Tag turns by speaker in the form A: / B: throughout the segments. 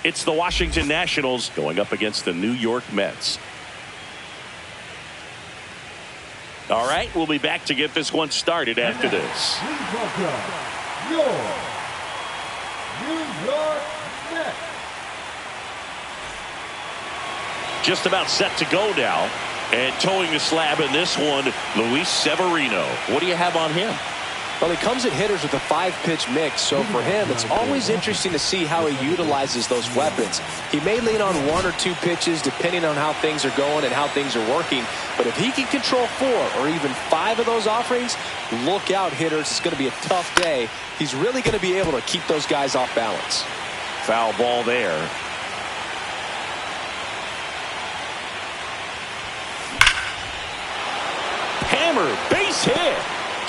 A: It's the Washington Nationals going up against the New York Mets. All right, we'll be back to get this one started after this.
B: Your New York Mets.
A: Just about set to go now. And towing the slab in this one, Luis Severino. What do you have on him?
C: Well, he comes at hitters with a 5-pitch mix, so for him, it's always interesting to see how he utilizes those weapons. He may lean on 1 or 2 pitches depending on how things are going and how things are working, but if he can control 4 or even 5 of those offerings, look out, hitters. It's going to be a tough day. He's really going to be able to keep those guys off balance.
A: Foul ball there. Hammer, base hit.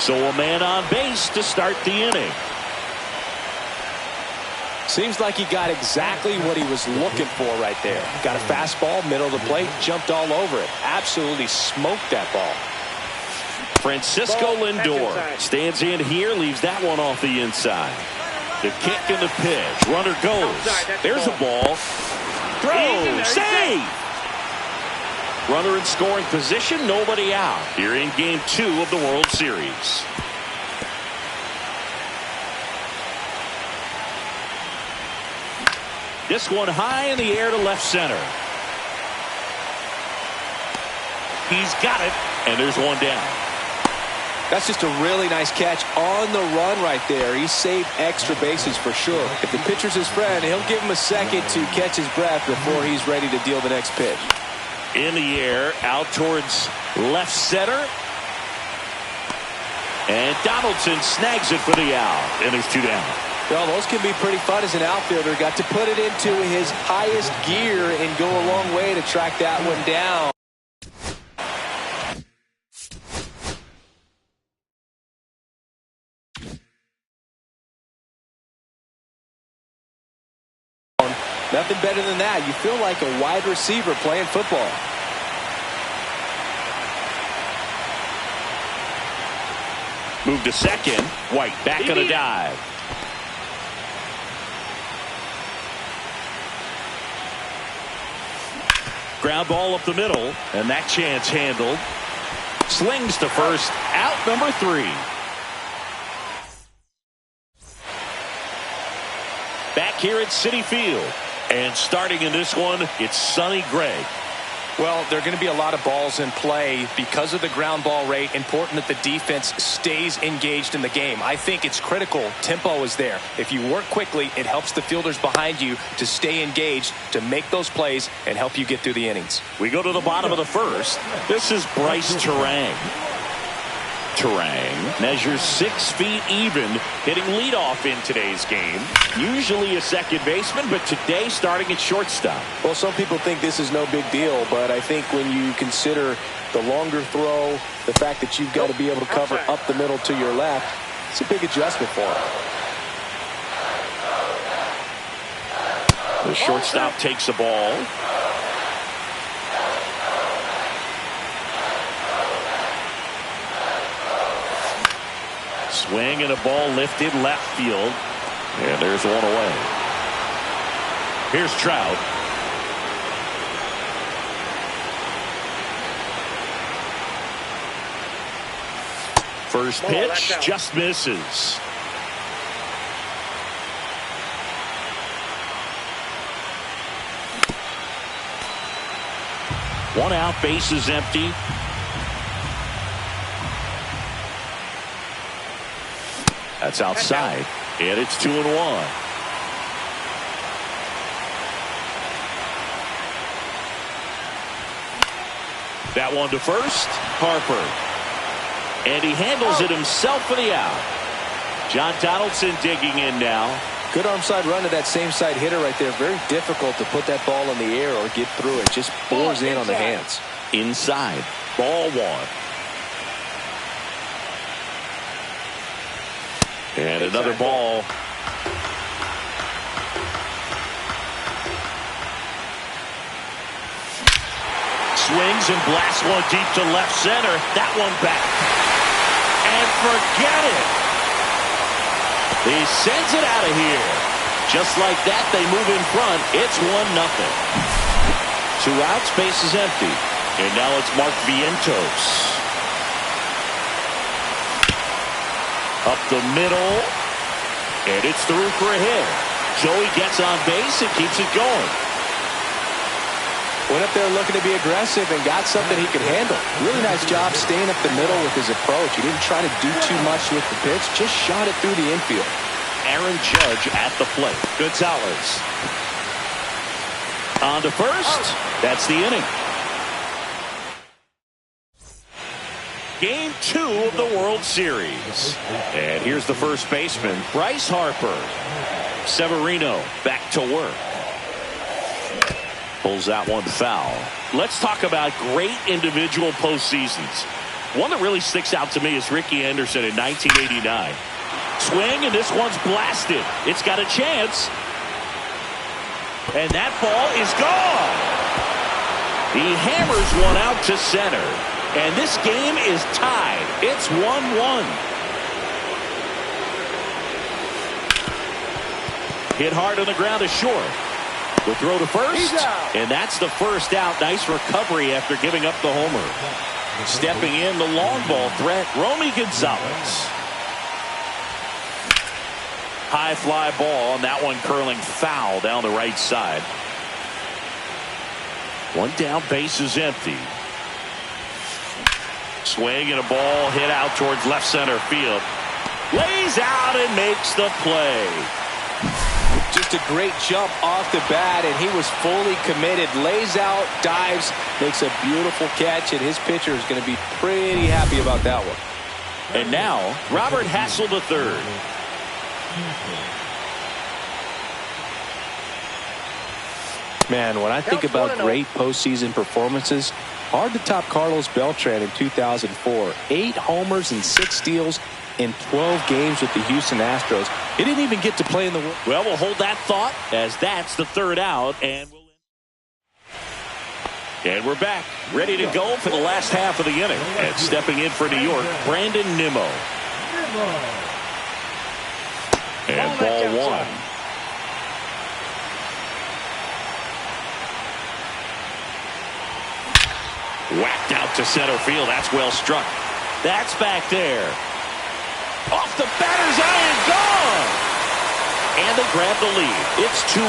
A: So a man on base to start the inning.
C: Seems like he got exactly what he was looking for right there. Got a fastball, middle of the plate, jumped all over it. Absolutely smoked that ball.
A: Francisco Lindor stands in here, leaves that one off the inside. The kick and the pitch. Runner goes. There's a ball. Throw. Save. Runner in scoring position, nobody out. Here in game 2 of the World Series. This one high in the air to left center. He's got it, and there's one down.
C: That's just a really nice catch on the run right there. He saved extra bases for sure. If the pitcher's his friend, he'll give him a second to catch his breath before he's ready to deal the next pitch.
A: In the air, out towards left center. And Donaldson snags it for the out. And there's 2 down.
C: Well, those can be pretty fun as an outfielder. Got to put it into his highest gear and go a long way to track that one down. Nothing better than that. You feel like a wide receiver playing football.
A: Move to second. White back on a dive. Ground ball up the middle, and that chance handled. Slings to first. Out number 3. Back here at Citi Field. And starting in this one, it's Sonny Gray.
D: Well, there are going to be a lot of balls in play because of the ground ball rate. Important that the defense stays engaged in the game. I think it's critical. Tempo is there. If you work quickly, it helps the fielders behind you to stay engaged, to make those plays, and help you get through the innings.
A: We go to the bottom of the first. This is Bryce Terang. Terang measures 6 feet even, hitting leadoff in today's game. Usually a second baseman, but today starting at shortstop.
C: Well, some people think this is no big deal, but I think when you consider the longer throw, the fact that you've got to be able to cover up the middle to your left, it's a big adjustment for him.
A: The shortstop takes the ball. Swing and a ball lifted left field. And there's one away. Here's Trout. First pitch just misses. One out, base is empty. That's outside, and it's 2-1. That one to first, Harper. And he handles it himself for the out. John Donaldson digging in now.
C: Good arm side run to that same side hitter right there. Very difficult to put that ball in the air or get through it. Just bores in on the hands.
A: Inside, ball 1. And another ball. Swings and blasts one deep to left center. That one back. And forget it. He sends it out of here. Just like that, they move in front. It's 1-0. 2 outs, base is empty. And now it's Mark Vientos. Up the middle. And it's through for a hit. Joey gets on base and keeps it going.
C: Went up there looking to be aggressive and got something he could handle. Really nice job staying up the middle with his approach. He didn't try to do too much with the pitch, just shot it through the infield.
A: Aaron Judge at the plate. Gonzalez. On to first. That's the inning. Game 2 of the World Series. And here's the first baseman, Bryce Harper. Severino back to work. Pulls that one foul. Let's talk about great individual postseasons. One that really sticks out to me is Ricky Henderson in 1989. Swing, and this one's blasted. It's got a chance. And that ball is gone. He hammers one out to center. And this game is tied. It's 1-1. Hit hard on the ground to short. The throw to first, and that's the first out. Nice recovery after giving up the homer. Stepping in, the long ball threat, Romy Gonzalez. High fly ball, and that one curling foul down the right side. One down, base is empty. Swing and a ball hit out towards left center field. Lays out and makes the play.
C: Just a great jump off the bat, and he was fully committed. Lays out, dives, makes a beautiful catch, and his pitcher is going to be pretty happy about that one.
A: And now, Robert Hassel III.
C: Man, when I think about great postseason performances, hard to top Carlos Beltran in 2004. 8 homers and 6 steals in 12 games with the Houston Astros. He didn't even get to play in the World.
A: Well, we'll hold that thought as that's the third out, and we're back, ready to go for the last half of the inning. And stepping in for New York, Brandon Nimmo. And ball 1. Whacked out to center field. That's well struck. That's back there. Off the batter's iron, gone! And they grab the lead. It's 2-1.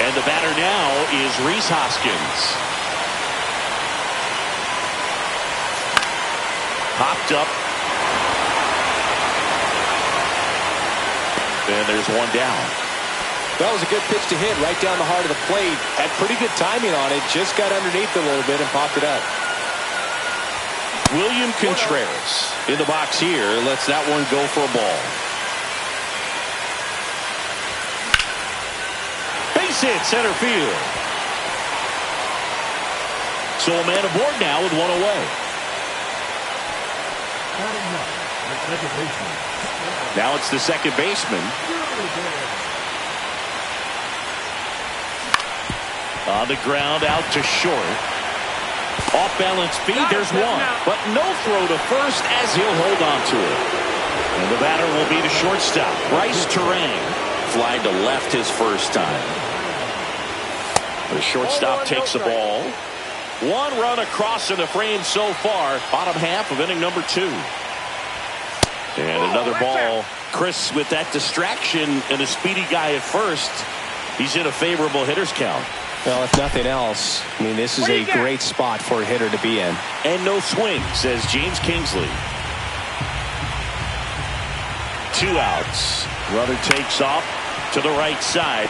A: And the batter now is Rhys Hoskins. Popped up. And there's one down.
C: That was a good pitch to hit right down the heart of the plate. Had pretty good timing on it. Just got underneath a little bit and popped it up.
A: William Contreras in the box here. Lets that one go for a ball. Base hit, center field. So a man aboard now with one away. Now it's the second baseman. On the ground, out to short. Off balance feed, there's one. But no throw to first as he'll hold on to it. And the batter will be the shortstop, Bryce Terang. Fly to left his first time. The shortstop takes the ball. 1 run across in the frame so far. Bottom half of inning number 2. And another ball. Chris, with that distraction and a speedy guy at first, he's in a favorable hitter's count.
C: Well, if nothing else, I mean, this is a great spot for a hitter to be in.
A: And no swing, says James Kingsley. 2 outs. Runner takes off to the right side.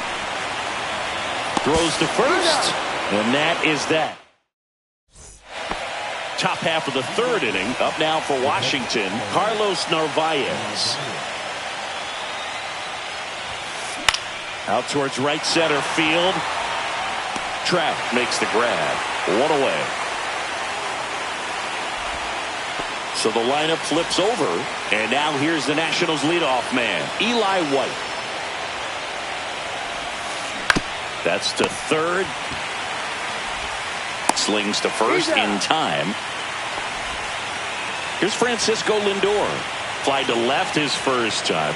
A: Throws to first. And that is that. Top half of the third inning. Up now for Washington, Carlos Narvaez. Out towards right center field. Trout makes the grab. 1 away. So the lineup flips over. And now here's the Nationals leadoff man, Eli White. That's to third. Slings to first in time. Here's Francisco Lindor. fly to left his first time.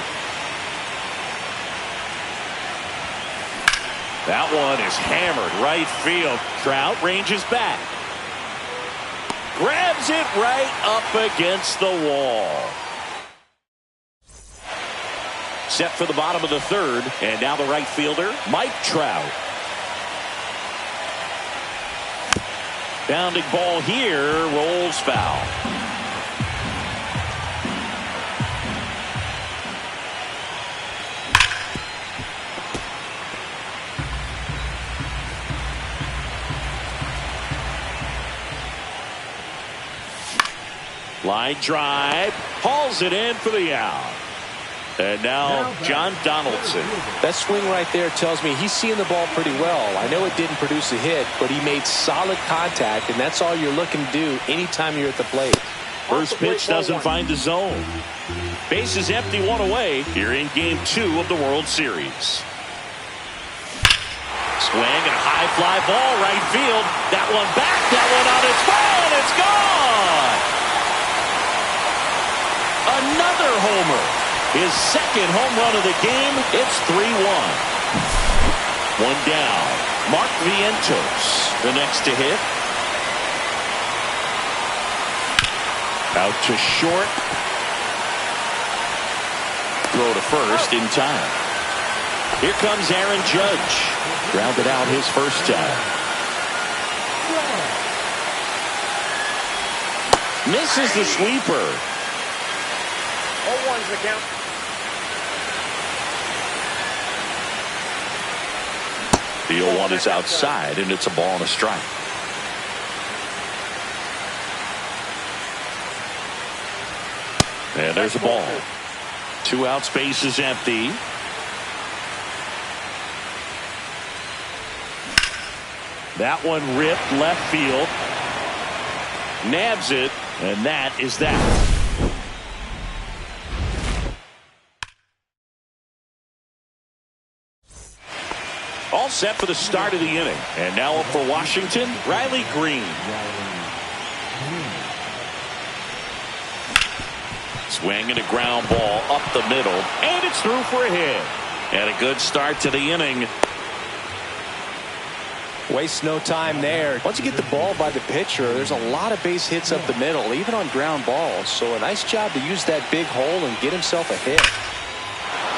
A: That one is hammered right field. Trout ranges back. Grabs it right up against the wall. Set for the bottom of the third. And now the right fielder, Mike Trout. Bounding ball here, rolls foul. Line drive, hauls it in for the out. And now John Donaldson.
C: That swing right there tells me he's seeing the ball pretty well. I know it didn't produce a hit, but he made solid contact, and that's all you're looking to do anytime you're at the plate.
A: First pitch doesn't find the zone. Base is empty, one away here in Game 2 of the World Series. Swing and a high fly ball right field. That one back, that one on its way, and it's gone. Another homer. His second home run of the game. It's 3-1. One down. Mark Vientos, the next to hit. Out to short. Throw to first in time. Here comes Aaron Judge. Grounded out his first time. Misses the sweeper.
E: 0-1's the count.
A: The 0-1 is outside, and it's a ball and a strike. And there's a ball. 2 outs, base is empty. That one ripped left field. Nabs it, and that is that. All set for the start of the inning. And now up for Washington, Riley Green. Swing and a ground ball up the middle. And it's through for a hit. And a good start to the inning.
C: Waste no time there. Once you get the ball by the pitcher, there's a lot of base hits up the middle, even on ground balls. So a nice job to use that big hole and get himself a hit.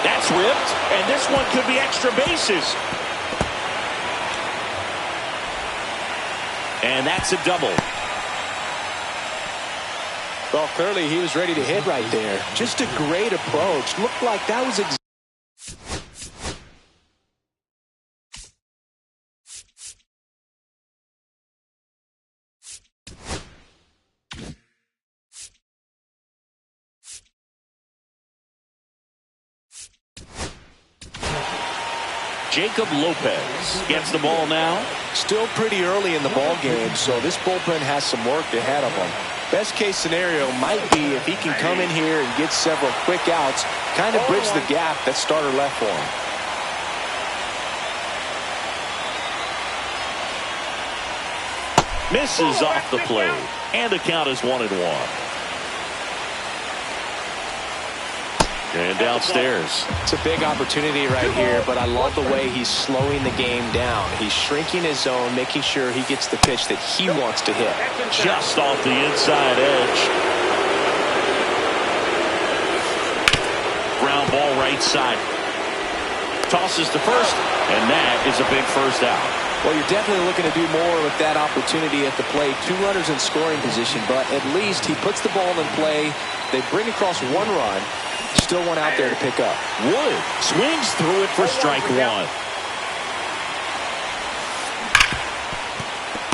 A: That's ripped, and this one could be extra bases. And that's a double.
C: Well, clearly he was ready to hit right there. Just a great approach. Looked like that was
A: Jacob Lopez gets the ball now.
C: still pretty early in the ball game, so this bullpen has some work ahead of them. Best case scenario might be if he can come in here and get several quick outs, kind of bridge the gap that starter left for him.
A: Misses off the plate, and the count is 1-1. And downstairs.
C: It's a big opportunity right here, but I love the way he's slowing the game down. He's shrinking his zone, making sure he gets the pitch that he wants to hit.
A: Just off the inside edge. Ground ball right side. Tosses to first, and that is a big first out.
C: Well, you're definitely looking to do more with that opportunity at the plate. 2 runners in scoring position, but at least he puts the ball in play. They bring across 1 run. Still one out there to pick up.
A: Wood swings through it for strike 1.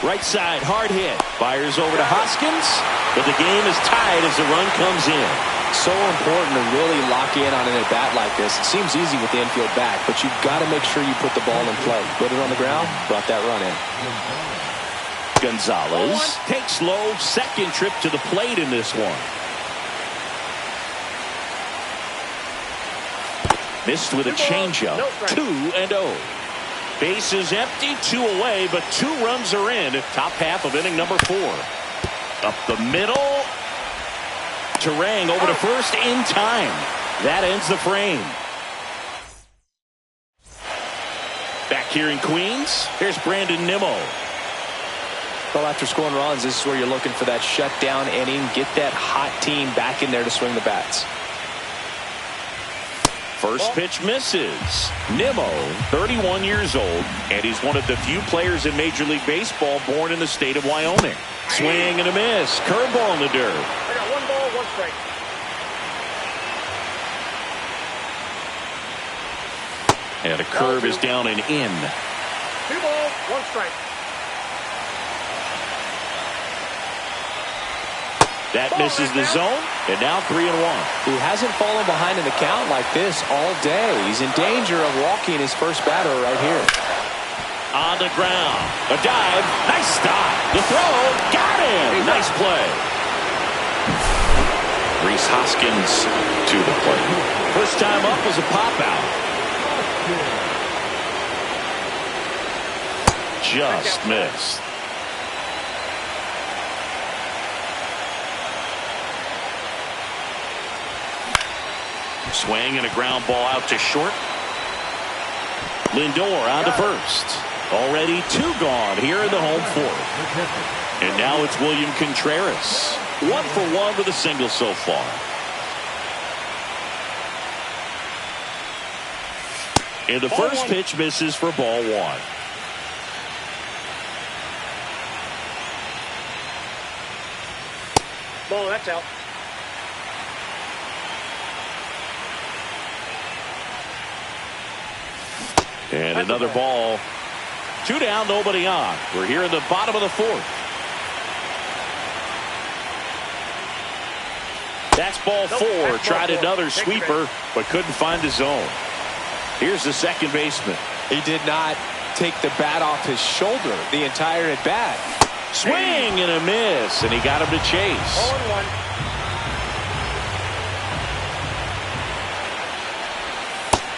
A: Right side, hard hit. Fires over to Hoskins, but the game is tied as the run comes in.
C: So important to really lock in on an at-bat like this. It seems easy with the infield back, but you've got to make sure you put the ball in play. Put it on the ground, brought that run in.
A: Gonzalez takes low, second trip to the plate in this one. Missed with a changeup. 2-0. Base is empty, 2 away, but 2 runs are in. Top half of inning number 4. Up the middle. Terang over to first in time. That ends the frame. Back here in Queens, here's Brandon Nimmo.
C: Well, after scoring runs, this is where you're looking for that shutdown inning. Get that hot team back in there to swing the bats.
A: First pitch misses. Nimmo, 31 years old, and he's one of the few players in Major League Baseball born in the state of Wyoming. Swing and a miss. Curveball in the dirt.
E: I got 1 ball, 1 strike.
A: And a curve is down and in.
E: 2 balls, 1 strike.
A: That misses the zone, and now 3-1.
C: He hasn't fallen behind in the count like this all day. He's in danger of walking his first batter right here.
A: On the ground, a dive, nice stop. The throw, got him. Nice play. Rhys Hoskins to the plate. First time up was a pop out. Just missed. Swing and a ground ball out to short. Lindor on to first. Already 2 gone here in the home 4th. And now it's William Contreras. 1 for 1 with a single so far. And the first pitch misses for ball 1.
E: Ball, that's out.
A: And another ball. 2 down, nobody on. We're here in the bottom of the 4th. That's ball 4. Tried another sweeper, but couldn't find the zone. Here's the second baseman.
C: He did not take the bat off his shoulder the entire at bat.
A: Swing and a miss, and he got him to chase.
E: 0-1.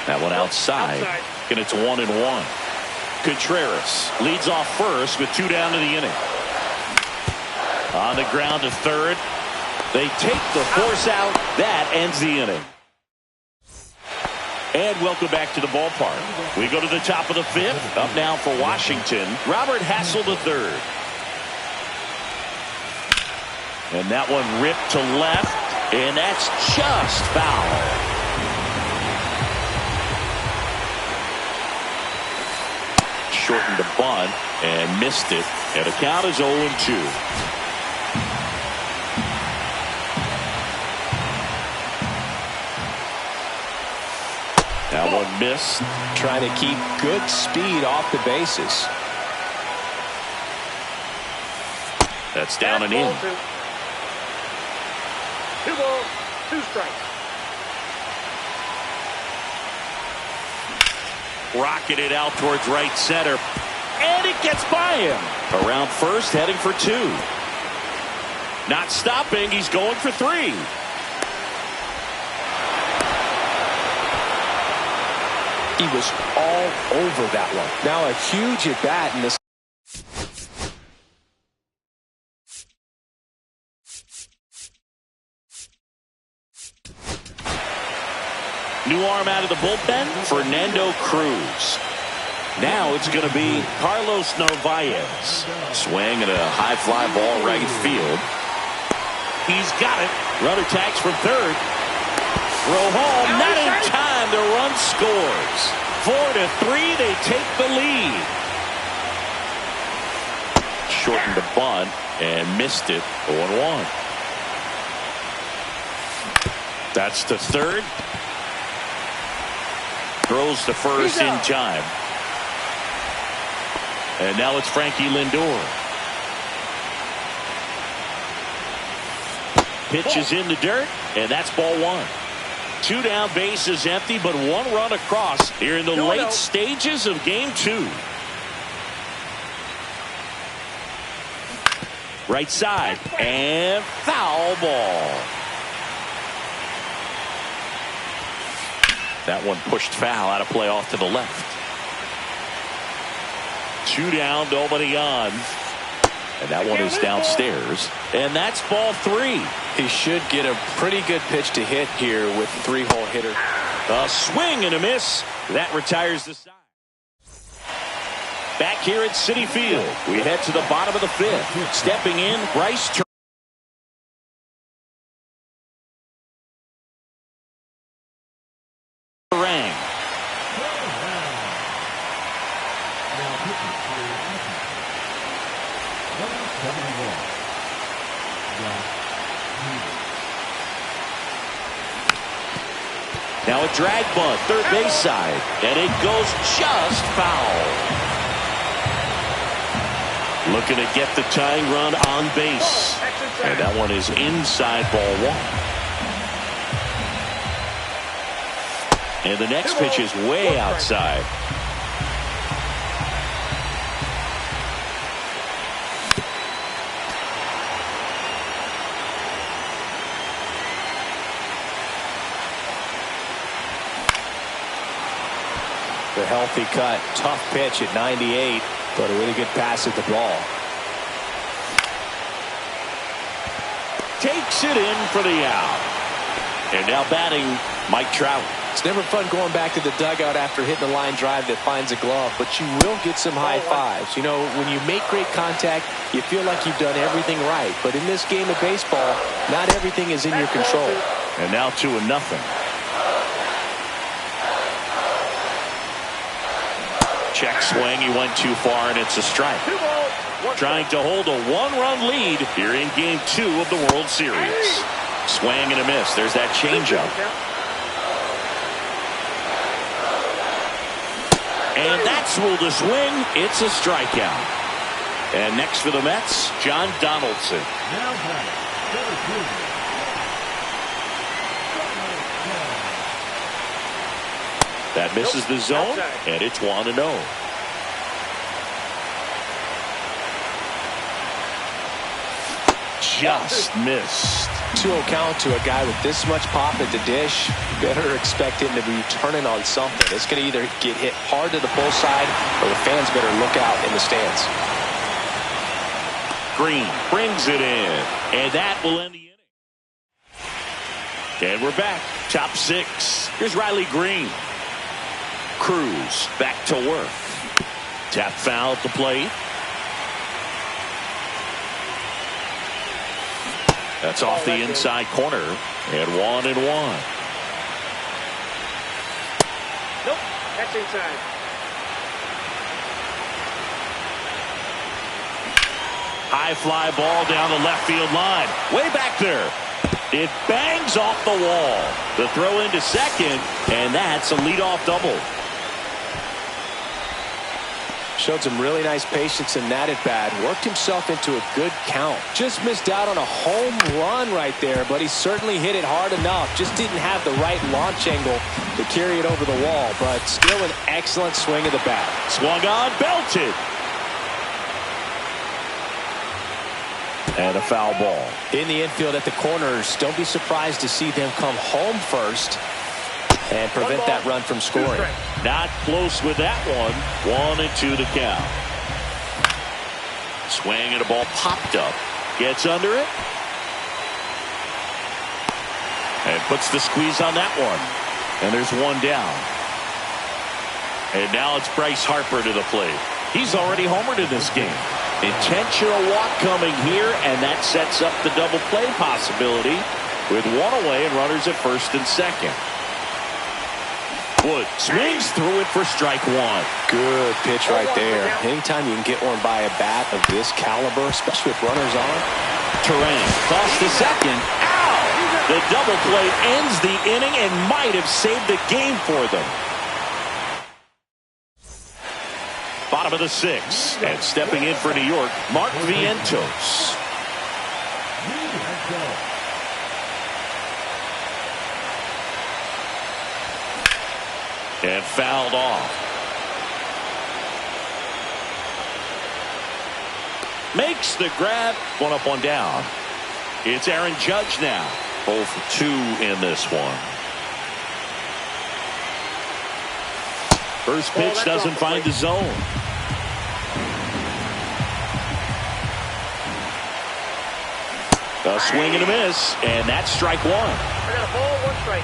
A: That one outside. And it's 1-1. Contreras leads off first with 2 down to the inning. On the ground to third. They take the force out. That ends the inning. And welcome back to the ballpark. We go to the top of the 5th. Up now for Washington, Robert Hassel III. And that one ripped to left. And that's just foul. Shortened the bunt and missed it. And the count is 0-2. That one missed.
C: Trying to keep good speed off the bases.
A: That's down and in.
E: 2 balls, 2 strikes.
A: Rocketed out towards right center. And it gets by him. Around first, heading for 2. Not stopping. He's going for 3.
C: He was all over that one. Now a huge at bat in this.
A: New arm out of the bullpen, Fernando Cruz. Now it's going to be Carlos Narvaez. Swing and a high fly ball right field. He's got it. Runner tags from third. Throw home, not in time. The run scores. 4-3, they take the lead. Shortened the bunt and missed it. 0-1. That's to third. Throws to first in time. And now it's Frankie Lindor. Pitch is in the dirt, and that's ball 1. 2 down, base is empty, but 1 run across here in the late stages of game 2. Right side, and foul ball. That one pushed foul, out of play off to the left. 2 down, nobody on. And that one is downstairs. And that's ball 3.
C: He should get a pretty good pitch to hit here with 3-hole hitter.
A: A swing and a miss. That retires the side. Back here at Citi Field, we head to the bottom of the 5th. Stepping in, Bryce Terang. Now a drag bunt, third base side, and it goes just foul. Looking to get the tying run on base. And that one is inside ball 1. And the next pitch is way outside.
C: The healthy cut, tough pitch at 98, but a really good pass at the ball.
A: Takes it in for the out. And now batting, Mike Trout.
C: It's never fun going back to the dugout after hitting a line drive that finds a glove, but you will get some high fives. You know, when you make great contact, you feel like you've done everything right. But in this game of baseball, not everything is in your control.
A: And now 2-0. Check swing, he went too far, and it's a strike. Trying to hold a 1-run lead here in Game 2 of the World Series. Swing and a miss. There's that changeup. And that's ruled a swing. It's a strikeout. And next for the Mets, John Donaldson. That misses the zone, and it's 1-0. Just missed.
C: 2-0 count to a guy with this much pop at the dish. Better expect him to be turning on something. It's going to either get hit hard to the pull side, or the fans better look out in the stands.
A: Green brings it in, and that will end the inning. And we're back. Top 6. Here's Riley Green. Cruz back to work. Tap foul at the plate. That's off the inside corner. And 1-1.
E: Nope, that's inside.
A: High fly ball down the left field line. Way back there. It bangs off the wall. The throw into second, and that's a leadoff double.
C: Showed some really nice patience in that at-bat. Worked himself into a good count. Just missed out on a home run right there, but he certainly hit it hard enough. Just didn't have the right launch angle to carry it over the wall, but still an excellent swing of the bat.
A: Swung on, belted. And a foul ball.
C: In the infield at the corners, don't be surprised to see them come home first and prevent that run from scoring.
A: Not close with that one. 1-2 the count. Swing and a ball popped up. Gets under it. And puts the squeeze on that one. And there's one down. And now it's Bryce Harper to the plate. He's already homered in this game. Intentional walk coming here, and that sets up the double play possibility with one away and runners at first and second. Wood swings through it for strike 1.
C: Good pitch right there. Anytime you can get one by a bat of this caliber, especially with runners on.
A: Terang toss to second. Ow! The double play ends the inning and might have saved the game for them. Bottom of the 6th, and stepping in for New York, Mark Vientos. And fouled off. Makes the grab. One up, one down. It's Aaron Judge now. 0 for 2 in this one. First pitch doesn't find the zone. A swing and a miss, and that's strike one.
E: I got a ball, one strike.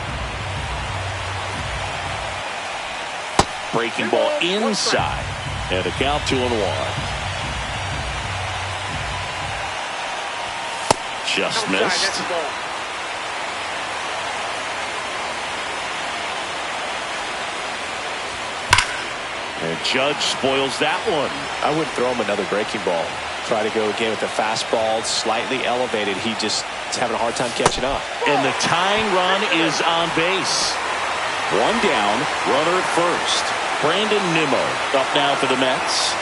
A: Breaking ball inside, and a count 2-1. Just missed. And Judge spoils that one.
C: I wouldn't throw him another breaking ball. Try to go again with the fastball slightly elevated. He just is having a hard time catching up.
A: And the tying run is on base. One down, runner at first. Brandon Nimmo up now for the Mets.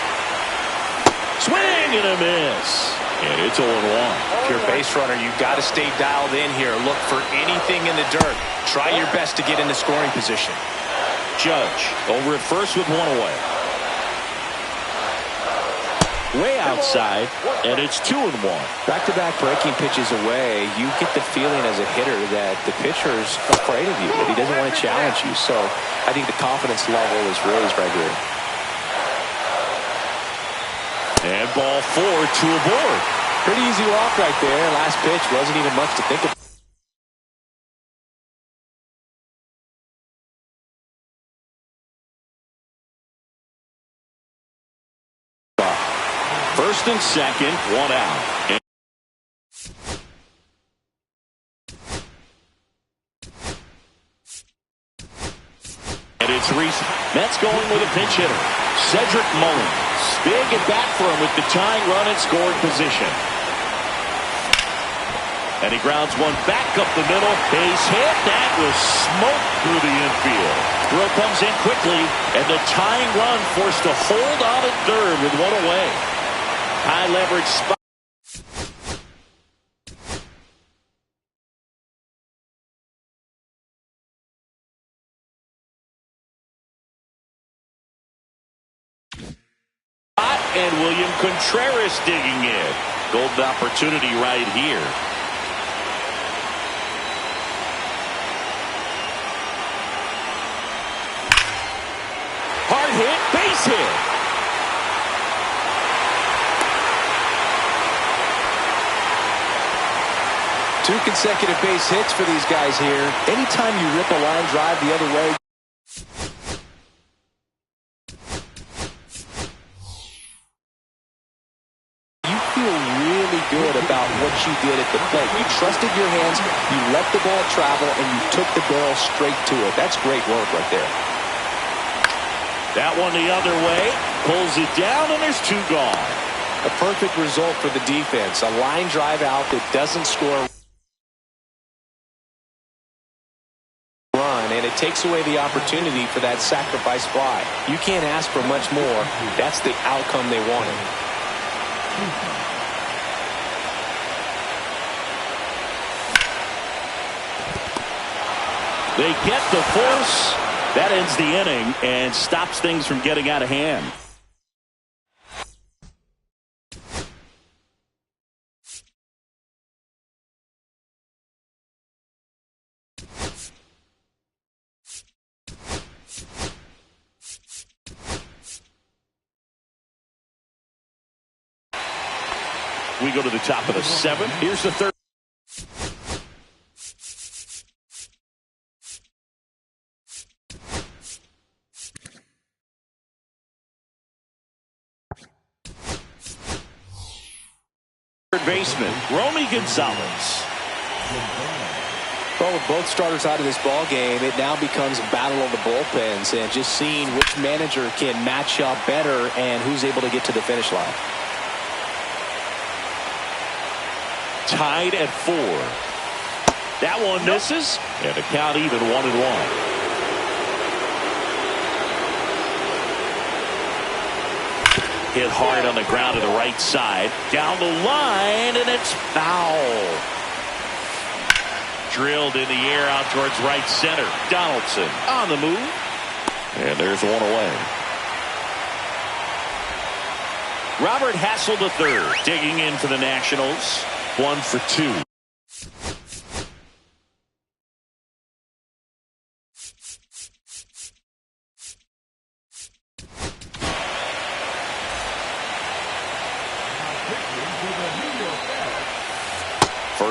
A: Swing and a miss. And it's 0-1.
D: If you're a base runner, you've got to stay dialed in here. Look for anything in the dirt. Try your best to get in the scoring position.
A: Judge over at first with one away. Way outside, and it's 2-1.
C: Back-to-back breaking pitches away, you get the feeling as a hitter that the pitcher's afraid of you, that he doesn't want to challenge you. So I think the confidence level is raised right here.
A: And ball 4, 2 aboard.
C: Pretty easy walk right there. Last pitch wasn't even much to think about.
A: First and second, one out. And it's Reese. Mets going with a pinch hitter. Cedric Mullins. Big at bat for him with the tying run in scoring position. And he grounds one back up the middle. Base hit. That was smoke through the infield. Throw comes in quickly, and the tying run forced to hold on at third with one away. High leverage spot. And William Contreras digging in. Golden opportunity right here. Hard hit, base hit.
C: Two consecutive base hits for these guys here. Anytime you rip a line drive the other way, you feel really good about what you did at the plate. You trusted your hands, you let the ball travel, and you took the barrel straight to it. That's great work right there.
A: That one the other way. Pulls it down, and there's two gone.
C: A perfect result for the defense. A line drive out that doesn't score. And it takes away the opportunity for that sacrifice fly. You can't ask for much more. That's the outcome they wanted.
A: They get the force. That ends the inning and stops things from getting out of hand. We go to the top of the seventh. Here's the third. Third baseman, Romy Gonzalez.
C: Well, with both starters out of this ball game, it now becomes a battle of the bullpens and just seeing which manager can match up better and who's able to get to the finish line.
A: Tied at 4. That one misses, and the count even 1-1. Hit hard on the ground to the right side. Down the line, and it's foul. Drilled in the air out towards right center. Donaldson on the move. And there's one away. Robert Hassel III digging in for the Nationals. 1 for 2.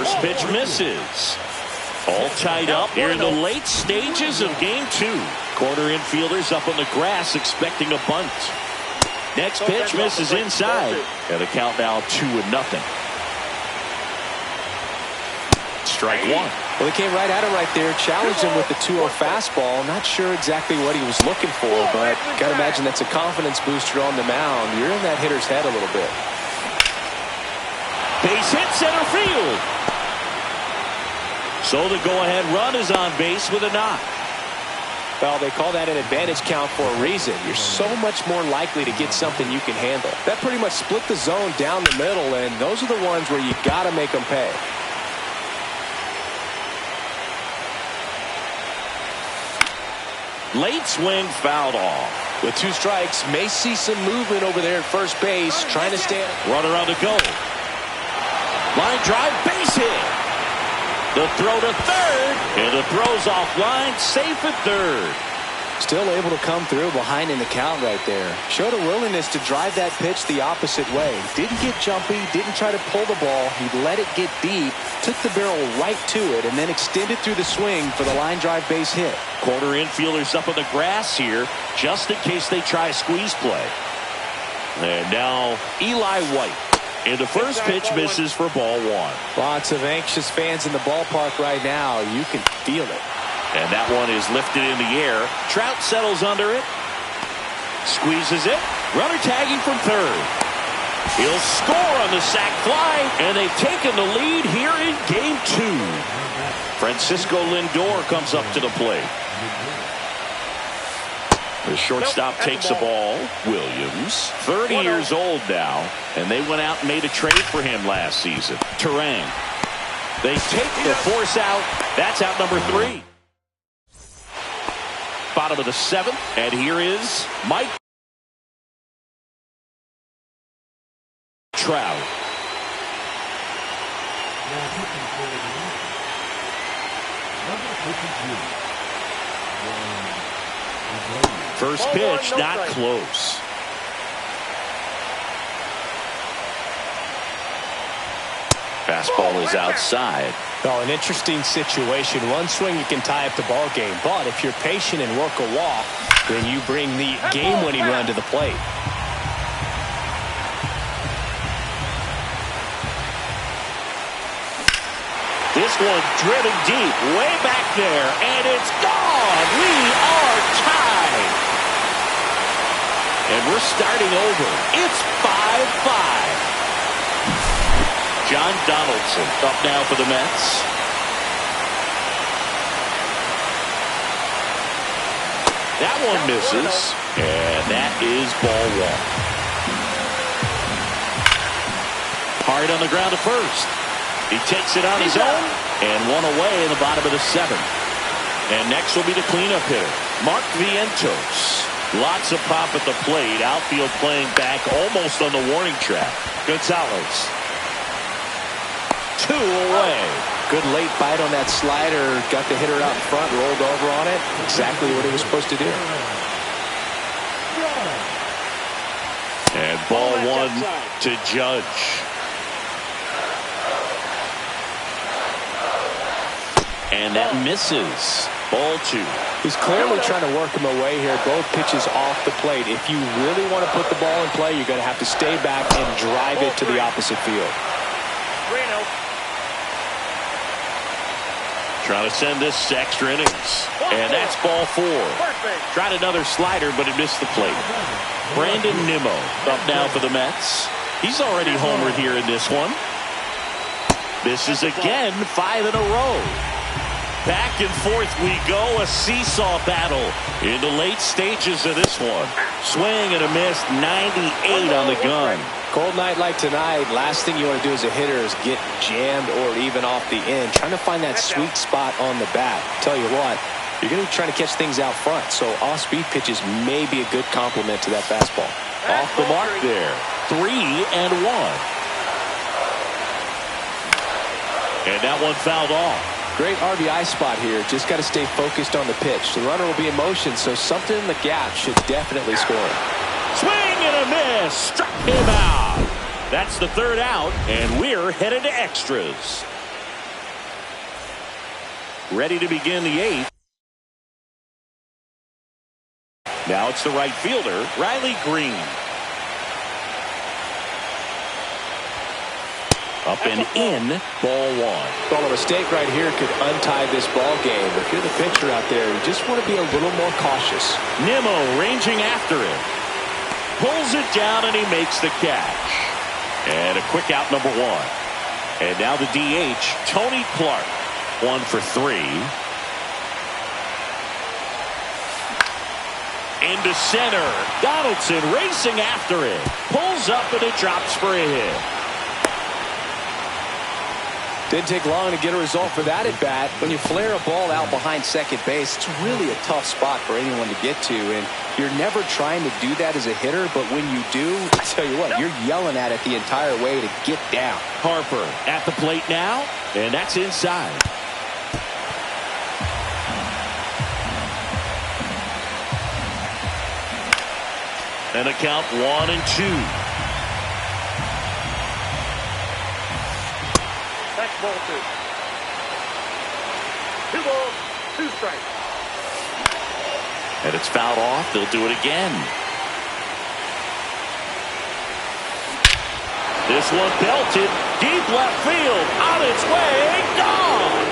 A: First pitch misses. All tied up here in the late stages of game 2. Corner infielders up on the grass expecting a bunt. Next pitch misses inside. And the count now 2-0. Strike one.
C: Well, he came right at him right there, challenged him with the 2-0 fastball. Not sure exactly what he was looking for, but got to imagine that's a confidence booster on the mound. You're in that hitter's head a little bit.
A: Base hit center field. So the go-ahead run is on base with a knock.
C: Well, they call that an advantage count for a reason. You're so much more likely to get something you can handle. That pretty much split the zone down the middle, and those are the ones where you got to make them pay.
A: Late swing fouled off.
C: With 2 strikes, may see some movement over there at first base, trying to stand.
A: Runner on the go. Line drive, base hit. The throw to third, and the throw's offline, safe at third.
C: Still able to come through behind in the count right there. Showed a willingness to drive that pitch the opposite way. Didn't get jumpy, didn't try to pull the ball. He let it get deep, took the barrel right to it, and then extended through the swing for the line drive base hit.
A: Corner infielders up on the grass here, just in case they try a squeeze play. And now Eli White. And the first pitch misses for ball 1.
C: Lots of anxious fans in the ballpark right now. You can feel it.
A: And that one is lifted in the air. Trout settles under it. Squeezes it. Runner tagging from third. He'll score on the sac fly. And they've taken the lead here in game 2. Francisco Lindor comes up to the plate. The shortstop takes the ball. Williams, 30 years old now, and they went out and made a trade for him last season. Terang. They take the force out. That's out number 3. Bottom of the 7th, and here is Mike Trout. First pitch, not close. Fastball is outside.
C: Well, an interesting situation. One swing you can tie up the ball game, but if you're patient and work a walk, then you bring the game-winning run to the plate.
A: This one driven deep, way back there, and it's gone. We are tied. And we're starting over. It's 5-5. John Donaldson up now for the Mets. That one misses, and that is ball 1. Hard on the ground to first. He takes it on his own, and one away in the bottom of the 7th. And next will be the cleanup hitter, Mark Vientos. Lots of pop at the plate. Outfield playing back almost on the warning track. Gonzalez. 2 away.
C: Good late bite on that slider. Got the hitter out in front, rolled over on it. Exactly what he was supposed to do.
A: And ball 1 to Judge. And that misses. Ball 2.
C: He's clearly trying to work him away here. Both pitches off the plate. If you really want to put the ball in play, you're going to have to stay back and drive it to the opposite field.
A: Trying to send this to extra innings. And that's ball 4. Tried another slider, but it missed the plate. Brandon Nimmo up now for the Mets. He's already homered here in this one. Misses again, 5 in a row. Back and forth we go, a seesaw battle in the late stages of this one. Swing and a miss, 98 on the gun.
C: Cold night like tonight, last thing you want to do as a hitter is get jammed or even off the end. Trying to find that sweet spot on the bat. Tell you what, you're going to be trying to catch things out front, so off-speed pitches may be a good complement to that fastball.
A: Off the mark there, 3-1. And that one fouled off.
C: Great RBI spot here. Just got to stay focused on the pitch. The runner will be in motion, so something in the gap should definitely score.
A: Swing and a miss. Struck him out. That's the 3rd out, and we're headed to extras. Ready to begin the 8th. Now it's the right fielder, Riley Green. Up and in, ball 1.
C: Well, a mistake right here could untie this ball game. If you're the pitcher out there, you just want to be a little more cautious.
A: Nimmo ranging after it. Pulls it down and he makes the catch. And a quick out, number 1. And now the DH, Tony Clark. 1 for 3. Into center. Donaldson racing after it. Pulls up and it drops for a hit.
C: Didn't take long to get a result for that at bat. When you flare a ball out behind second base, it's really a tough spot for anyone to get to. And you're never trying to do that as a hitter. But when you do, I tell you what, you're yelling at it the entire way to get down.
A: Harper at the plate now. And that's inside. And a count 1-2.
E: That's ball 2. 2 balls, 2 strikes.
A: And it's fouled off. They'll do it again. This one belted deep left field. On its way. Gone.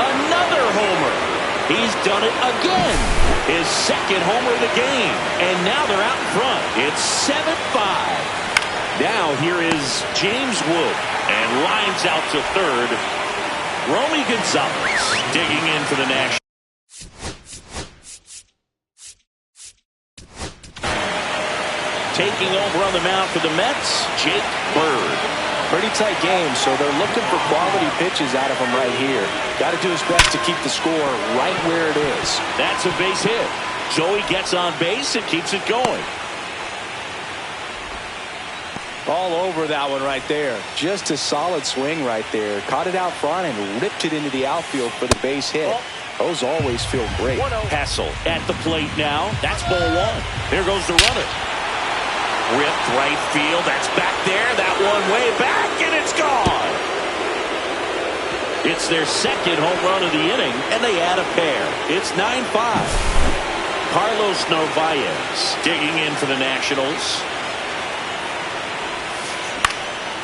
A: Another homer. He's done it again. His second homer of the game. And now they're out in front. It's 7-5. Now here is James Wood. And lines out to third. Romy Gonzalez digging in for the Nationals. Taking over on the mound for the Mets, Jake Bird.
C: Pretty tight game, so they're looking for quality pitches out of him right here. Got to do his best to keep the score right where it is.
A: That's a base hit. Joey gets on base and keeps it going.
C: All over that one right there. Just a solid swing right there. Caught it out front and ripped it into the outfield for the base hit. Those always feel great.
A: Hassel at the plate now. That's ball 1. There goes the runner. Ripped right field. That's back there. That one way back, and it's gone. It's their second home run of the inning, and they add a pair. It's 9-5. Carlos Narvaez digging in for the Nationals.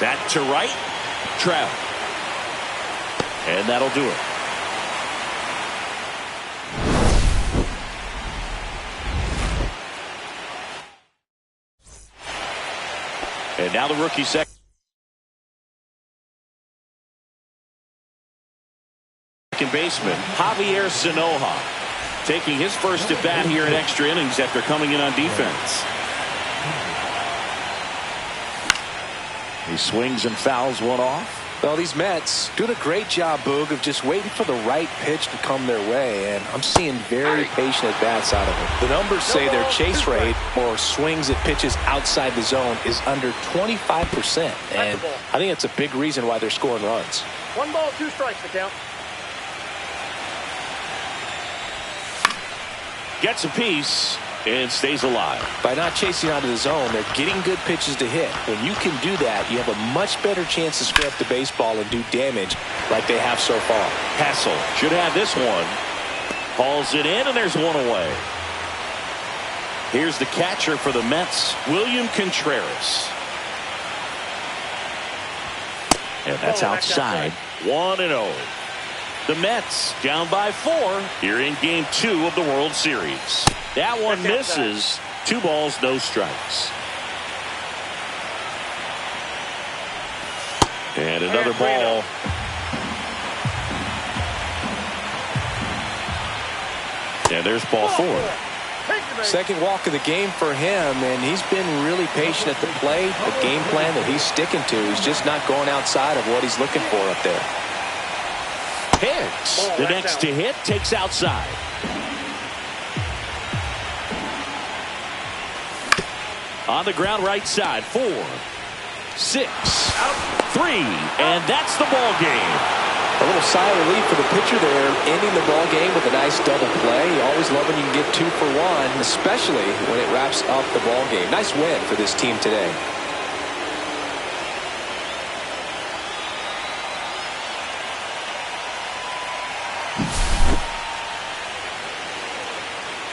A: Back to right. Trout. And that'll do it. And now the rookie second baseman, Javier Sanoja, taking his first at bat here in extra innings after coming in on defense. He swings and fouls one off.
C: Well, these Mets doing a great job, Boog, of just waiting for the right pitch to come their way, and I'm seeing very patient at-bats out of them. The numbers say their chase rate, or swings at pitches outside the zone, is under 25%, and I think that's a big reason why they're scoring runs.
E: 1 ball, 2 strikes to count.
A: Gets a piece and stays alive.
C: By not chasing out of the zone, they're getting good pitches to hit. When you can do that, you have a much better chance to square up the baseball and do damage like they have so far.
A: Hassel should have this one. Hauls it in, and there's one away. Here's the catcher for the Mets, William Contreras. And that's outside. 1-0. The Mets down by 4 here in game 2 of the World Series. That one misses. 2 balls, no strikes. And another ball. And there's ball 4.
C: Second walk of the game for him, and he's been really patient at the plate. The game plan that he's sticking to, he's just not going outside of what he's looking for up there.
A: Hits. The next to hit takes outside. On the ground right side. 4, 6, 3, and that's the ball game.
C: A little sigh of relief for the pitcher there, ending the ball game with a nice double play. You always love when you can get 2 for 1, especially when it wraps up the ball game. Nice win for this team today.